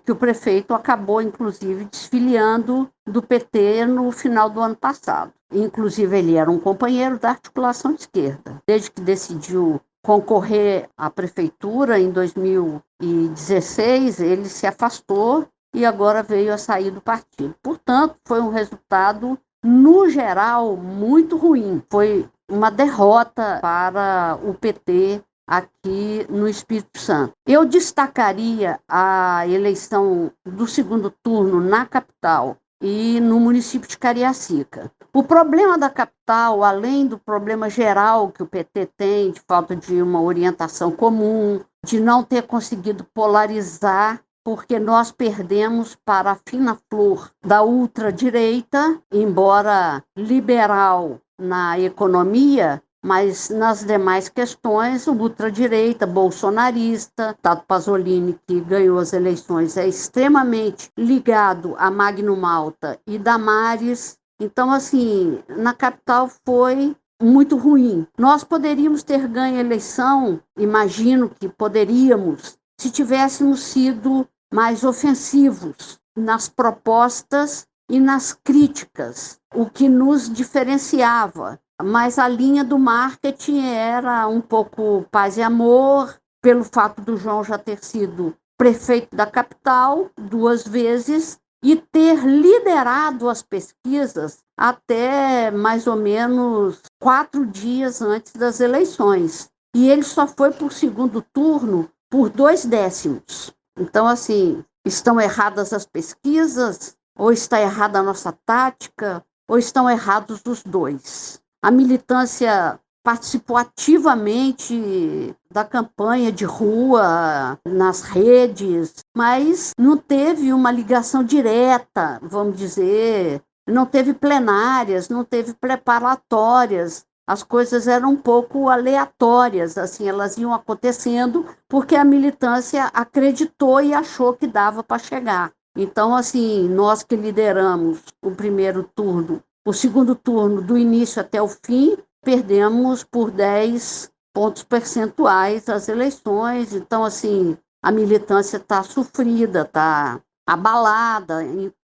que o prefeito acabou, inclusive, desfiliando do PT no final do ano passado. Inclusive, ele era um companheiro da articulação de esquerda. Desde que decidiu concorrer à prefeitura em 2016, ele se afastou e agora veio a sair do partido. Portanto, foi um resultado, no geral, muito ruim. Foi uma derrota para o PT aqui no Espírito Santo. Eu destacaria a eleição do segundo turno na capital e no município de Cariacica. O problema da capital, além do problema geral que o PT tem, de falta de uma orientação comum, de não ter conseguido polarizar, porque nós perdemos para a fina flor da ultradireita, embora liberal na economia, mas nas demais questões, o ultradireita, bolsonarista, Tato Pasolini, que ganhou as eleições, é extremamente ligado a Magno Malta e Damares. Então, assim, na capital foi muito ruim. Nós poderíamos ter ganho a eleição, imagino que poderíamos, se tivéssemos sido mais ofensivos nas propostas e nas críticas, o que nos diferenciava. Mas a linha do marketing era um pouco paz e amor, pelo fato do João já ter sido prefeito da capital 2 vezes e ter liderado as pesquisas até mais ou menos 4 dias antes das eleições. E ele só foi para o segundo turno por 2 décimos. Então, assim, estão erradas as pesquisas, ou está errada a nossa tática, ou estão errados os dois. A militância participou ativamente da campanha de rua, nas redes, mas não teve uma ligação direta, vamos dizer, não teve plenárias, não teve preparatórias. As coisas eram um pouco aleatórias, assim, elas iam acontecendo porque a militância acreditou e achou que dava para chegar. Então, assim, nós que lideramos o primeiro turno, o segundo turno, do início até o fim, perdemos por 10 pontos percentuais as eleições. Então, assim, a militância está sofrida, está abalada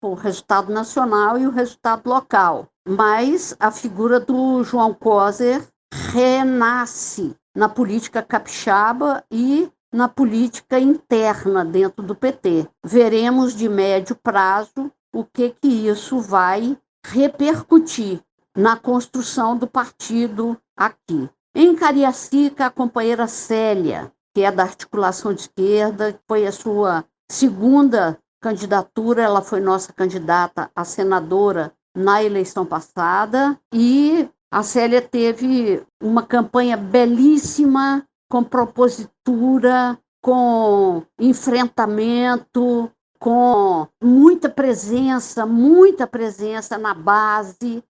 com o resultado nacional e o resultado local. Mas a figura do João Coser renasce na política capixaba e na política interna dentro do PT. Veremos de médio prazo o que isso vai repercutir na construção do partido aqui. Em Cariacica, a companheira Célia, que é da articulação de esquerda, foi a sua segunda candidatura, ela foi nossa candidata a senadora na eleição passada, e a Célia teve uma campanha belíssima, com propositura, com enfrentamento, com muita presença na base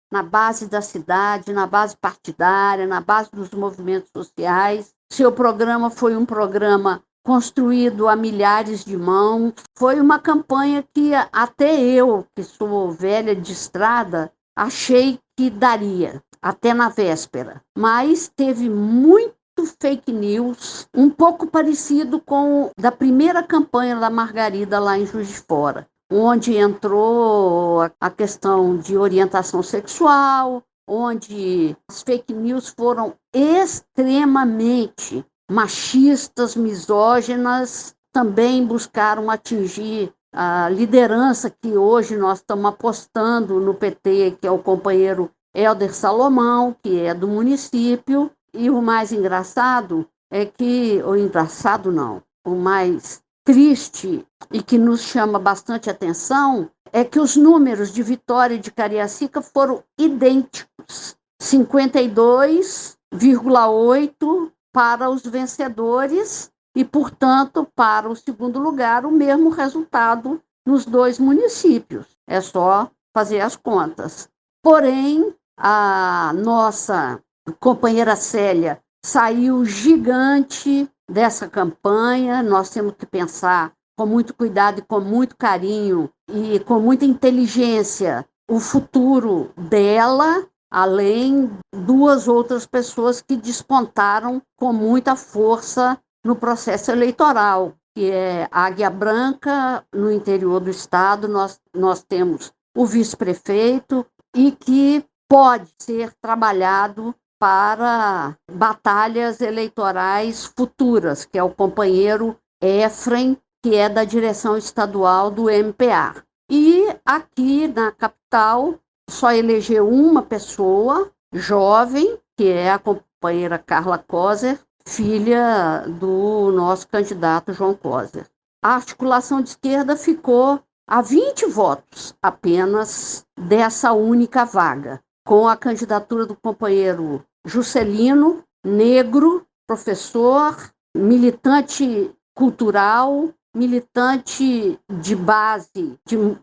da cidade, na base partidária, na base dos movimentos sociais. Seu programa foi um programa construído a milhares de mãos. Foi uma campanha que até eu, que sou velha de estrada, achei que daria, até na véspera. Mas teve muito fake news, um pouco parecido com da primeira campanha da Margarida lá em Juiz de Fora, onde entrou a questão de orientação sexual, onde as fake news foram extremamente machistas, misóginas, também buscaram atingir a liderança que hoje nós estamos apostando no PT, que é o companheiro Hélder Salomão, que é do município. E o mais engraçado é que, ou engraçado não, o mais triste e que nos chama bastante atenção é que os números de Vitória e de Cariacica foram idênticos, 52,8 para os vencedores e, portanto, para o segundo lugar, o mesmo resultado nos dois municípios. É só fazer as contas. Porém, a nossa companheira Célia saiu gigante dessa campanha. Nós temos que pensar com muito cuidado e com muito carinho e com muita inteligência o futuro dela, além duas outras pessoas que despontaram com muita força no processo eleitoral, que é Águia Branca, no interior do estado. Nós temos o vice-prefeito e que pode ser trabalhado para batalhas eleitorais futuras, que é o companheiro Efrem, que é da direção estadual do MPA. E aqui na capital só elegeu uma pessoa, jovem, que é a companheira Carla Coser, filha do nosso candidato João Coser. A articulação de esquerda ficou a 20 votos apenas dessa única vaga, com a candidatura do companheiro Juscelino, negro, professor, militante cultural, militante de base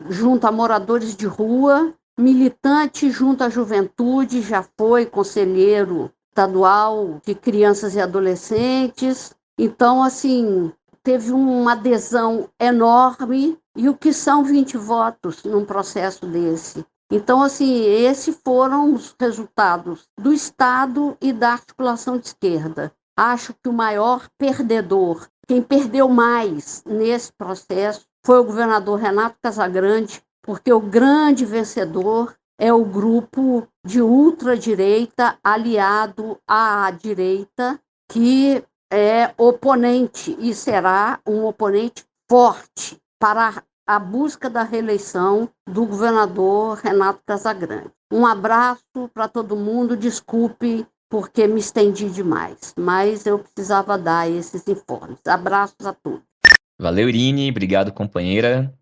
junto a moradores de rua, militante junto à juventude, já foi conselheiro estadual de crianças e adolescentes. Então, assim, teve uma adesão enorme. E o que são 20 votos num processo desse? Então, assim, esses foram os resultados do Estado e da articulação de esquerda. Acho que o maior perdedor, quem perdeu mais nesse processo, foi o governador Renato Casagrande, porque o grande vencedor é o grupo de ultradireita aliado à direita, que é oponente e será um oponente forte para a busca da reeleição do governador Renato Casagrande. Um abraço para todo mundo, desculpe porque me estendi demais, mas eu precisava dar esses informes. Abraços a todos. Valeu, Irine, obrigado, companheira.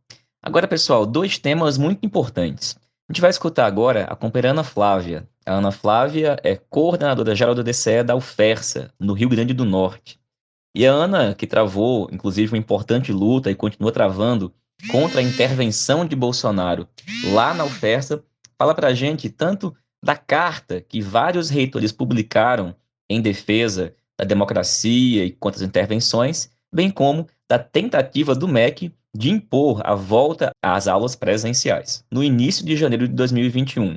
Agora, pessoal, dois temas muito importantes. A gente vai escutar agora a companheira Ana Flávia. A Ana Flávia é coordenadora geral do DCE da UFERSA, no Rio Grande do Norte. E a Ana, que travou, inclusive, uma importante luta e continua travando contra a intervenção de Bolsonaro lá na UFERSA, fala para a gente tanto da carta que vários reitores publicaram em defesa da democracia e contra as intervenções, bem como da tentativa do MEC de impor a volta às aulas presenciais, no início de janeiro de 2021.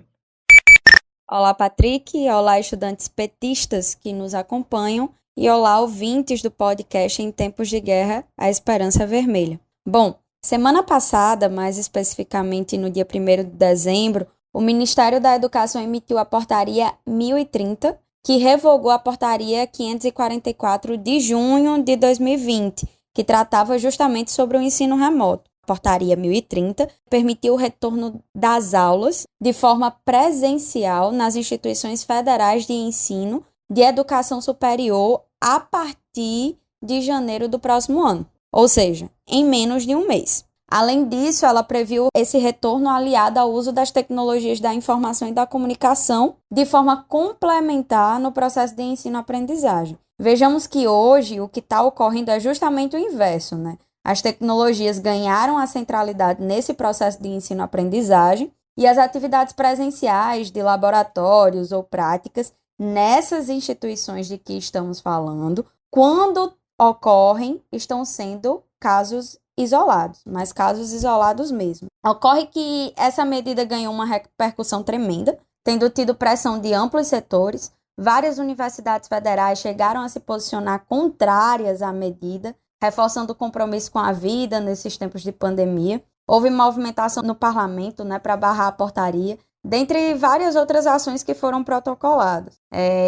Olá, Patrick. Olá, estudantes petistas que nos acompanham. E olá, ouvintes do podcast Em Tempos de Guerra, a Esperança Vermelha. Bom, semana passada, mais especificamente no dia 1º de dezembro, o Ministério da Educação emitiu a Portaria 1030, que revogou a Portaria 544 de junho de 2020, que tratava justamente sobre o ensino remoto. A Portaria 1030 permitiu o retorno das aulas de forma presencial nas instituições federais de ensino de educação superior a partir de janeiro do próximo ano, ou seja, em menos de um mês. Além disso, ela previu esse retorno aliado ao uso das tecnologias da informação e da comunicação de forma complementar no processo de ensino-aprendizagem. Vejamos que hoje o que está ocorrendo é justamente o inverso, né? As tecnologias ganharam a centralidade nesse processo de ensino-aprendizagem e as atividades presenciais de laboratórios ou práticas nessas instituições de que estamos falando, quando ocorrem, estão sendo casos isolados, mas casos isolados mesmo. Ocorre que essa medida ganhou uma repercussão tremenda, tendo tido pressão de amplos setores. Várias universidades federais chegaram a se posicionar contrárias à medida, reforçando o compromisso com a vida nesses tempos de pandemia. Houve movimentação no parlamento, para barrar a portaria, dentre várias outras ações que foram protocoladas.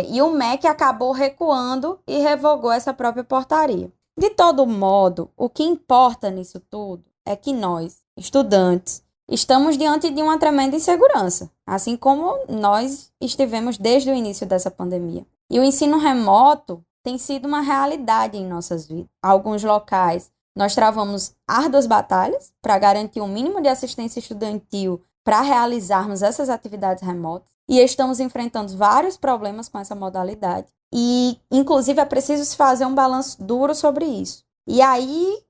E o MEC acabou recuando e revogou essa própria portaria. De todo modo, o que importa nisso tudo é que nós, estudantes, estamos diante de uma tremenda insegurança, assim como nós estivemos desde o início dessa pandemia. E o ensino remoto tem sido uma realidade em nossas vidas. Em alguns locais, nós travamos árduas batalhas para garantir um mínimo de assistência estudantil para realizarmos essas atividades remotas e estamos enfrentando vários problemas com essa modalidade. E, inclusive, é preciso se fazer um balanço duro sobre isso. E aí,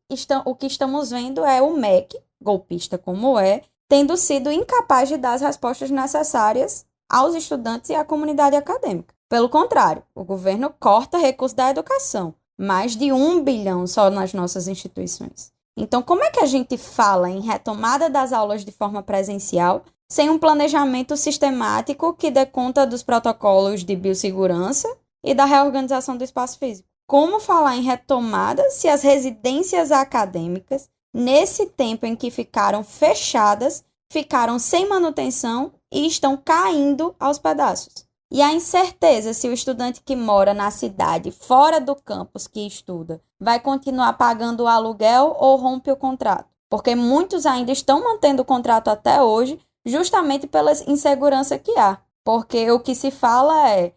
o que estamos vendo é o MEC, golpista como é, tendo sido incapaz de dar as respostas necessárias aos estudantes e à comunidade acadêmica. Pelo contrário, o governo corta recursos da educação, mais de 1 bilhão só nas nossas instituições. Então, como é que a gente fala em retomada das aulas de forma presencial sem um planejamento sistemático que dê conta dos protocolos de biossegurança e da reorganização do espaço físico? Como falar em retomada se as residências acadêmicas, nesse tempo em que ficaram fechadas, ficaram sem manutenção e estão caindo aos pedaços? E a incerteza se o estudante que mora na cidade, fora do campus que estuda, vai continuar pagando o aluguel ou rompe o contrato? Porque muitos ainda estão mantendo o contrato até hoje, justamente pela insegurança que há. Porque o que se fala é,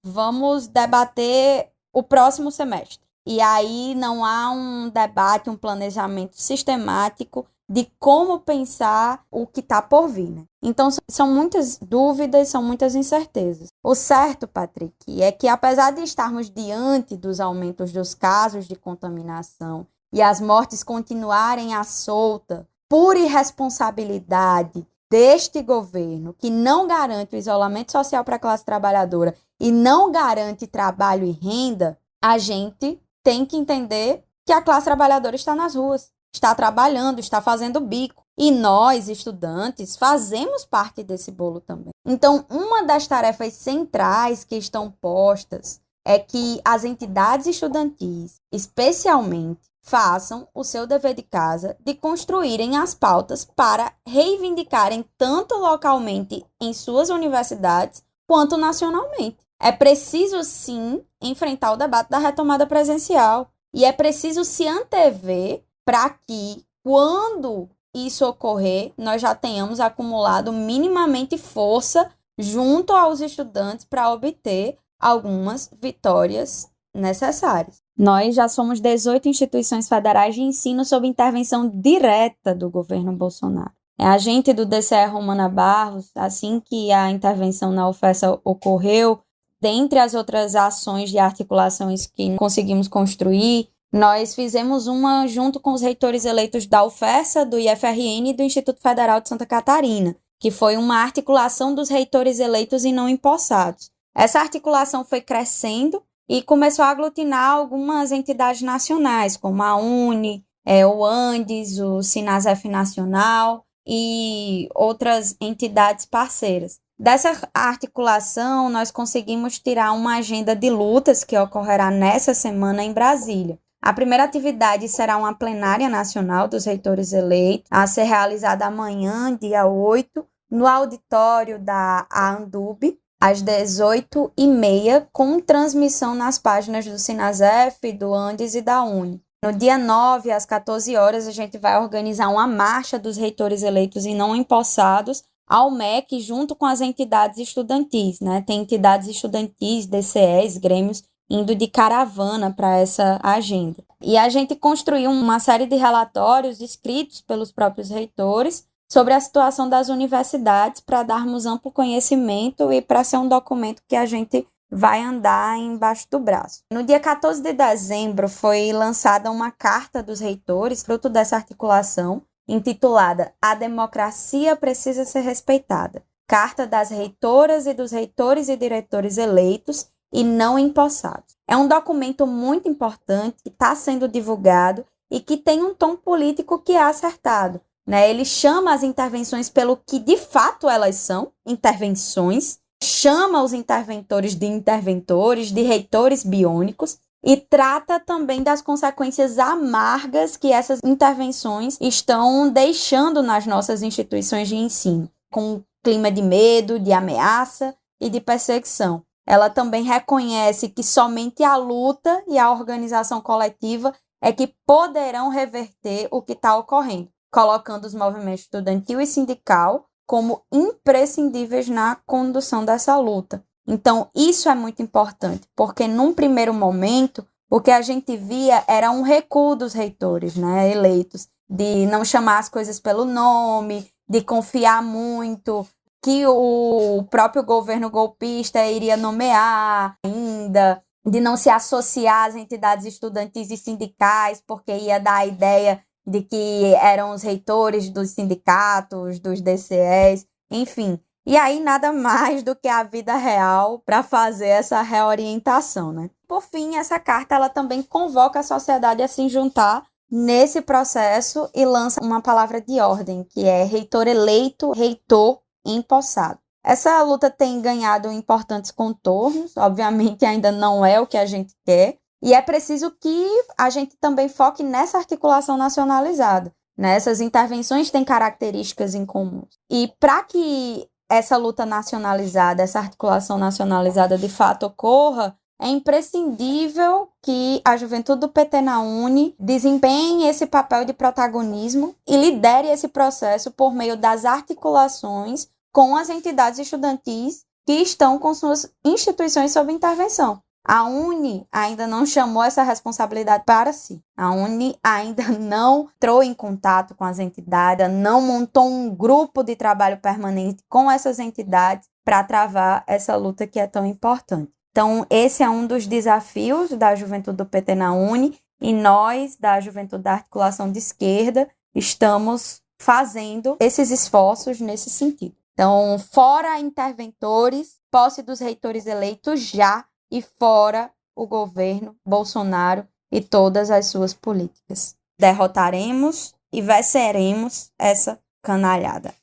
vamos debater o próximo semestre. E aí não há um debate, um planejamento sistemático de como pensar o que está por vir, né? Então, são muitas dúvidas, são muitas incertezas. O certo, Patrick, é que apesar de estarmos diante dos aumentos dos casos de contaminação e as mortes continuarem à solta por irresponsabilidade deste governo, que não garante o isolamento social para a classe trabalhadora e não garante trabalho e renda, a gente tem que entender que a classe trabalhadora está nas ruas, está trabalhando, está fazendo bico. E nós, estudantes, fazemos parte desse bolo também. Então, uma das tarefas centrais que estão postas é que as entidades estudantis, especialmente, façam o seu dever de casa de construírem as pautas para reivindicarem tanto localmente em suas universidades quanto nacionalmente. É preciso, sim, enfrentar o debate da retomada presencial. E é preciso se antever para que, quando isso ocorrer, nós já tenhamos acumulado minimamente força junto aos estudantes para obter algumas vitórias necessárias. Nós já somos 18 instituições federais de ensino sob intervenção direta do governo Bolsonaro. É agente do DCE Romana Barros, assim que a intervenção na UFESA ocorreu, dentre as outras ações de articulações que conseguimos construir, nós fizemos uma junto com os reitores eleitos da UFESA, do IFRN e do Instituto Federal de Santa Catarina, que foi uma articulação dos reitores eleitos e não empossados. Essa articulação foi crescendo e começou a aglutinar algumas entidades nacionais, como a UNE, o Andes, o Sinasef Nacional e outras entidades parceiras. Dessa articulação, nós conseguimos tirar uma agenda de lutas que ocorrerá nessa semana em Brasília. A primeira atividade será uma plenária nacional dos reitores eleitos, a ser realizada amanhã, dia 8, no auditório da ANDUB, às 18h30, com transmissão nas páginas do Sinasef, do Andes e da Uni. No dia 9, às 14 horas, a gente vai organizar uma marcha dos reitores eleitos e não empossados ao MEC, junto com as entidades estudantis, né? Tem entidades estudantis, DCEs, grêmios, indo de caravana para essa agenda. E a gente construiu uma série de relatórios escritos pelos próprios reitores sobre a situação das universidades para darmos amplo conhecimento e para ser um documento que a gente vai andar embaixo do braço. No dia 14 de dezembro foi lançada uma carta dos reitores, fruto dessa articulação, intitulada A Democracia Precisa Ser Respeitada. Carta das reitoras e dos reitores e diretores eleitos e não empossados. É um documento muito importante que está sendo divulgado e que tem um tom político que é acertado, né? Ele chama as intervenções pelo que de fato elas são, intervenções, chama os interventores, de reitores biônicos, e trata também das consequências amargas que essas intervenções estão deixando nas nossas instituições de ensino, com um clima de medo, de ameaça e de perseguição. Ela também reconhece que somente a luta e a organização coletiva é que poderão reverter o que está ocorrendo, colocando os movimentos estudantil e sindical como imprescindíveis na condução dessa luta. Então, isso é muito importante, porque num primeiro momento, o que a gente via era um recuo dos reitores, né, eleitos, de não chamar as coisas pelo nome, de confiar muito que o próprio governo golpista iria nomear ainda, de não se associar às entidades estudantis e sindicais, porque ia dar a ideia de que eram os reitores dos sindicatos, dos DCEs, enfim. E aí nada mais do que a vida real para fazer essa reorientação, né? Por fim, essa carta ela também convoca a sociedade a se juntar nesse processo e lança uma palavra de ordem, que é reitor eleito, reitor empossado. Essa luta tem ganhado importantes contornos, obviamente ainda não é o que a gente quer, e é preciso que a gente também foque nessa articulação nacionalizada, né? Essas intervenções têm características em comum. E para que essa luta nacionalizada, essa articulação nacionalizada de fato ocorra, é imprescindível que a juventude do PT na Uni desempenhe esse papel de protagonismo e lidere esse processo por meio das articulações com as entidades estudantis que estão com suas instituições sob intervenção. A Uni ainda não chamou essa responsabilidade para si. A Uni ainda não entrou em contato com as entidades, não montou um grupo de trabalho permanente com essas entidades para travar essa luta que é tão importante. Então, esse é um dos desafios da juventude do PT na Uni, e nós, da Juventude da Articulação de Esquerda, estamos fazendo esses esforços nesse sentido. Então, fora interventores, posse dos reitores eleitos já, e fora o governo Bolsonaro e todas as suas políticas. Derrotaremos e venceremos essa canalhada.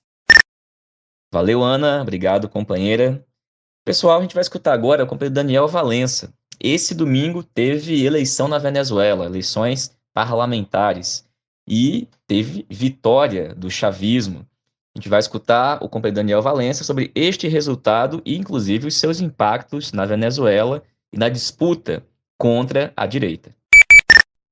Valeu, Ana. Obrigado, companheira. Pessoal, a gente vai escutar agora o companheiro Daniel Valença. Esse domingo teve eleição na Venezuela, eleições parlamentares, e teve vitória do chavismo. A gente vai escutar o companheiro Daniel Valença sobre este resultado e, inclusive, os seus impactos na Venezuela e na disputa contra a direita.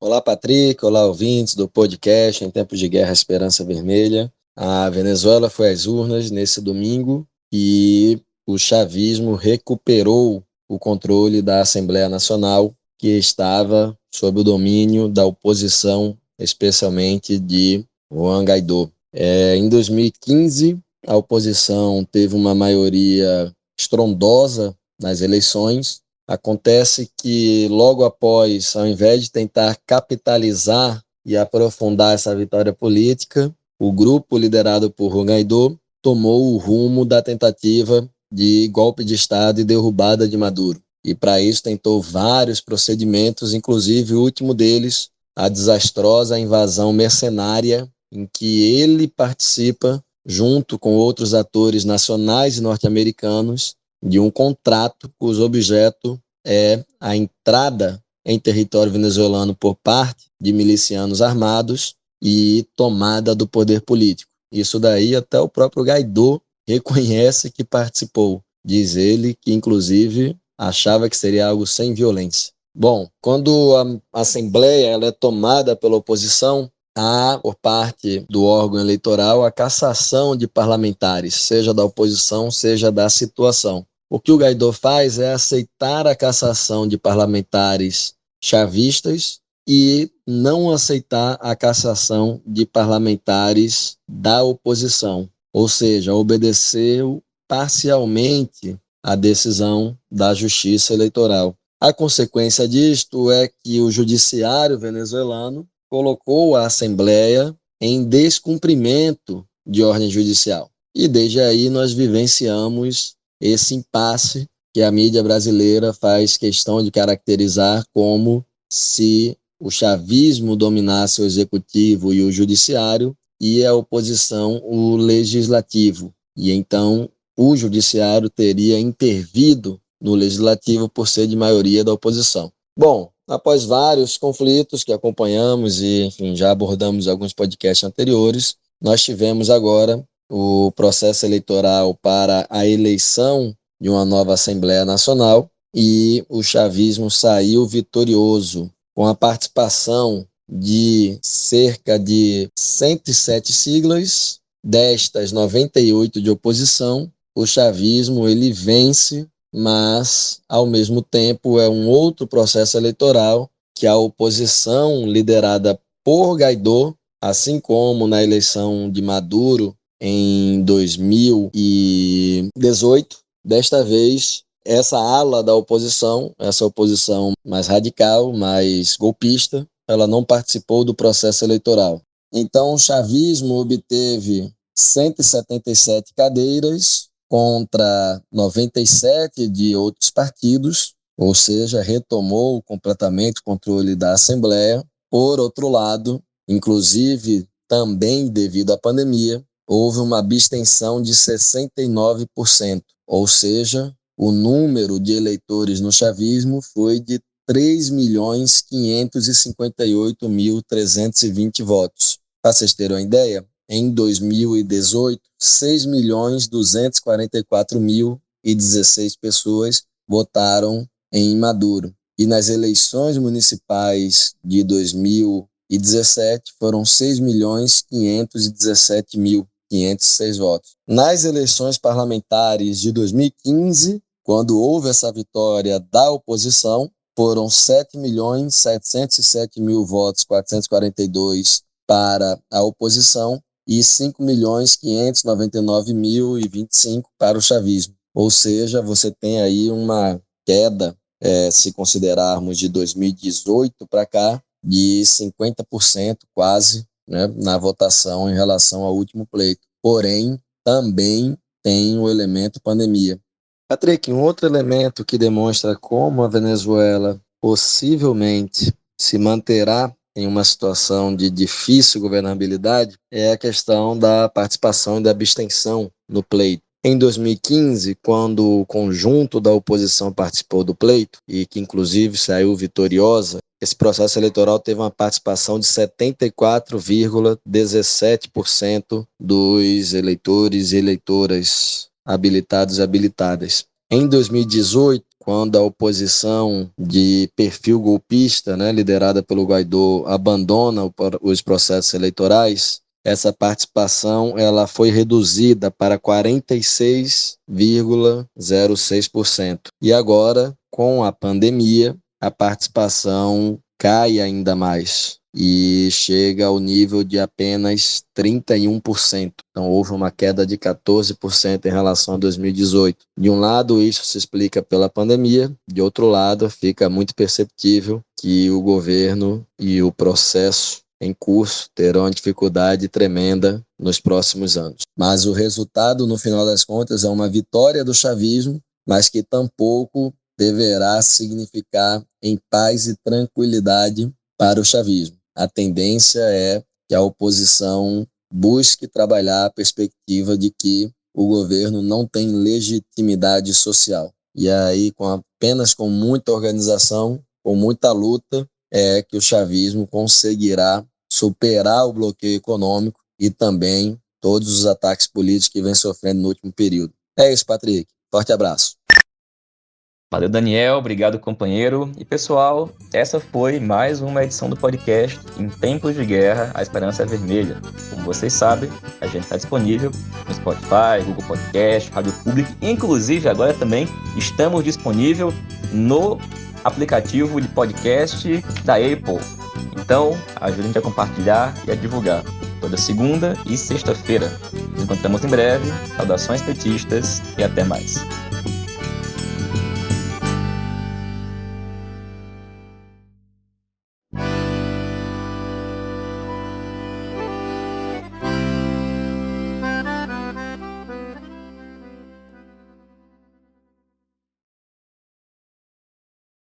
Olá, Patrick. Olá, ouvintes do podcast Em Tempos de Guerra, Esperança Vermelha. A Venezuela foi às urnas nesse domingo e o chavismo recuperou o controle da Assembleia Nacional, que estava sob o domínio da oposição, especialmente de Juan Guaidó. Em 2015, a oposição teve uma maioria estrondosa nas eleições. Acontece que, logo após, ao invés de tentar capitalizar e aprofundar essa vitória política, o grupo liderado por Juan Guaidó tomou o rumo da tentativa de golpe de Estado e derrubada de Maduro. E, para isso, tentou vários procedimentos, inclusive o último deles, a desastrosa invasão mercenária em que ele participa junto com outros atores nacionais e norte-americanos, de um contrato cujo objeto é a entrada em território venezuelano por parte de milicianos armados e tomada do poder político. Isso daí até o próprio Guaidó reconhece que participou. Diz ele que, inclusive, achava que seria algo sem violência. Bom, quando a Assembleia ela é tomada pela oposição, há, por parte do órgão eleitoral, a cassação de parlamentares, seja da oposição, seja da situação. O que o Guaidó faz é aceitar a cassação de parlamentares chavistas e não aceitar a cassação de parlamentares da oposição, ou seja, obedeceu parcialmente a decisão da Justiça Eleitoral. A consequência disto é que o judiciário venezuelano colocou a Assembleia em descumprimento de ordem judicial. E desde aí nós vivenciamos esse impasse que a mídia brasileira faz questão de caracterizar como se o chavismo dominasse o executivo e o judiciário e a oposição o legislativo. E então o judiciário teria intervido no legislativo por ser de maioria da oposição. Bom, após vários conflitos que acompanhamos e, enfim, já abordamos em alguns podcasts anteriores, nós tivemos agora o processo eleitoral para a eleição de uma nova Assembleia Nacional e o chavismo saiu vitorioso com a participação de cerca de 107 siglas, destas 98 de oposição. O chavismo ele vence, mas ao mesmo tempo é um outro processo eleitoral que a oposição liderada por Guaidó, assim como na eleição de Maduro em 2018, desta vez essa ala da oposição, essa oposição mais radical, mais golpista, ela não participou do processo eleitoral. Então o chavismo obteve 177 cadeiras contra 97 de outros partidos, ou seja, retomou completamente o controle da Assembleia. Por outro lado, inclusive também devido à pandemia, houve uma abstenção de 69%, ou seja, o número de eleitores no chavismo foi de 3.558.320 votos. Para vocês terem uma ideia, em 2018, 6.244.016 pessoas votaram em Maduro. E nas eleições municipais de 2017, foram 6.517.506 votos. Nas eleições parlamentares de 2015, quando houve essa vitória da oposição, foram 7.707.000 votos, 442 para a oposição e 5.599.025 para o chavismo. Ou seja, você tem aí uma queda, se considerarmos de 2018 para cá, de 50% quase, né, na votação em relação ao último pleito. Porém, também tem o elemento pandemia. Patrick, um outro elemento que demonstra como a Venezuela possivelmente se manterá em uma situação de difícil governabilidade é a questão da participação e da abstenção no pleito. Em 2015, quando o conjunto da oposição participou do pleito, e que inclusive saiu vitoriosa, esse processo eleitoral teve uma participação de 74,17% dos eleitores e eleitoras habilitados e habilitadas. Em 2018, quando a oposição de perfil golpista, né, liderada pelo Guaidó, abandona os processos eleitorais, essa participação ela foi reduzida para 46,06%. E agora, com a pandemia, a participação cai ainda mais e chega ao nível de apenas 31%. Então, houve uma queda de 14% em relação a 2018. De um lado, isso se explica pela pandemia, de outro lado, fica muito perceptível que o governo e o processo em curso terão uma dificuldade tremenda nos próximos anos. Mas o resultado, no final das contas, é uma vitória do chavismo, mas que tampouco deverá significar em paz e tranquilidade para o chavismo. A tendência é que a oposição busque trabalhar a perspectiva de que o governo não tem legitimidade social. E aí, apenas com muita organização, com muita luta, é que o chavismo conseguirá superar o bloqueio econômico e também todos os ataques políticos que vem sofrendo no último período. É isso, Patrick. Forte abraço. Valeu, Daniel. Obrigado, companheiro. E, pessoal, essa foi mais uma edição do podcast Em Tempos de Guerra, a Esperança é Vermelha. Como vocês sabem, a gente está disponível no Spotify, Google Podcast, Rádio Public. Inclusive, agora também estamos disponíveis no aplicativo de podcast da Apple. Então, ajude a gente a compartilhar e a divulgar. Toda segunda e sexta-feira. Nos encontramos em breve. Saudações petistas e até mais.